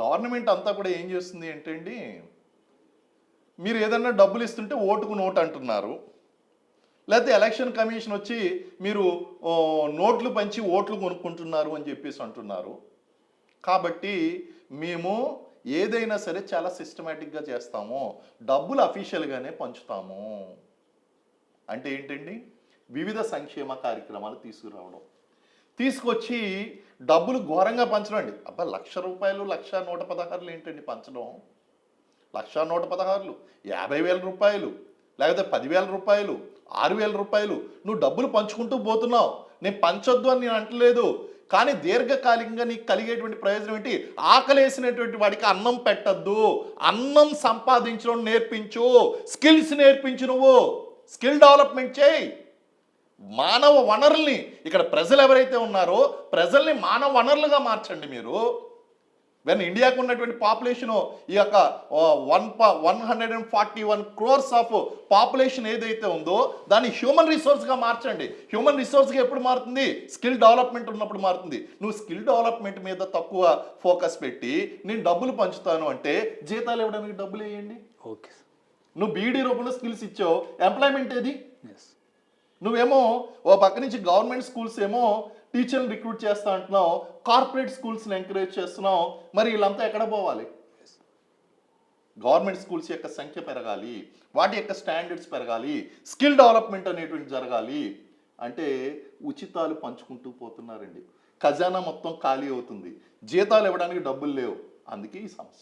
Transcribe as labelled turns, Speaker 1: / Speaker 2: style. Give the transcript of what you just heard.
Speaker 1: Government అంతా కూడా ఏం చేస్తుంది అంటే అండి, మీరు ఏదన్నా డబ్బులు ఇస్తుంటే ఓటుకు నోటు అంటున్నారు. లేకపోతే ఎలక్షన్ కమిషన్ వచ్చి మీరు నోట్లు పంచి ఓట్లు కొనుక్కుంటున్నారు అని చెప్పేసి అంటున్నారు. కాబట్టి మేము ఏదైనా సరే చాలా సిస్టమేటిక్గా చేస్తాము. డబ్బులు అఫీషియల్గానే పంచుతాము. అంటే ఏంటండి? వివిధ సంక్షేమ కార్యక్రమాలు తీసుకురావడం. తీసుకొచ్చి డబ్బులు ఘోరంగా పంచడం అండి. అబ్బా, రూ. 1,00,000 1,116 ఏంటండి పంచడం? 1,116 50,000 లేకపోతే 10,000 6,000 నువ్వు డబ్బులు పంచుకుంటూ పోతున్నావు. నేను పంచొద్దు అని నేను అంటలేదు. కానీ దీర్ఘకాలికంగా నీకు కలిగేటువంటి ప్రయోజనం ఏంటి? ఆకలేసినటువంటి వాడికి అన్నం పెట్టద్దు, అన్నం సంపాదించడం నేర్పించు, స్కిల్స్ నేర్పించు. నువ్వు స్కిల్ డెవలప్మెంట్ చేయి. మానవ వనరుల్ని, ఇక్కడ ప్రజలు ఎవరైతే ఉన్నారో ప్రజల్ని మానవ వనరులుగా మార్చండి మీరు. వెన్ ఇండియాకు ఉన్నటువంటి పాపులేషను ఈ యొక్క 141 crores ఆఫ్ పాపులేషన్ ఏదైతే ఉందో దాన్ని హ్యూమన్ రిసోర్స్గా మార్చండి. హ్యూమన్ రిసోర్స్గా ఎప్పుడు మారుతుంది? స్కిల్ డెవలప్మెంట్ ఉన్నప్పుడు మారుతుంది. నువ్వు స్కిల్ డెవలప్మెంట్ మీద తక్కువ ఫోకస్ పెట్టి నేను డబ్బులు పంచుతాను అంటే జీతాలు ఇవ్వడానికి డబ్బులు వేయండి.
Speaker 2: ఓకే.
Speaker 1: నువ్వు బీడీ రూపంలో స్కిల్స్ ఇచ్చావు, ఎంప్లాయ్మెంట్ ఏది? నువ్వేమో ఓ పక్క నుంచి గవర్నమెంట్ స్కూల్స్ ఏమో టీచర్ని రిక్రూట్ చేస్తా అంటున్నావు, కార్పొరేట్ స్కూల్స్ని ఎంకరేజ్ చేస్తున్నావు. మరి వీళ్ళంతా ఎక్కడ పోవాలి? గవర్నమెంట్ స్కూల్స్ యొక్క సంఖ్య పెరగాలి, వాటి యొక్క స్టాండర్డ్స్ పెరగాలి, స్కిల్ డెవలప్మెంట్ అనేటువంటి జరగాలి. అంటే ఉచితాలు పంచుకుంటూ పోతున్నారండి. ఖజానా మొత్తం ఖాళీ అవుతుంది, జీతాలు ఇవ్వడానికి డబ్బులు లేవు. అందుకే ఈ సమస్య.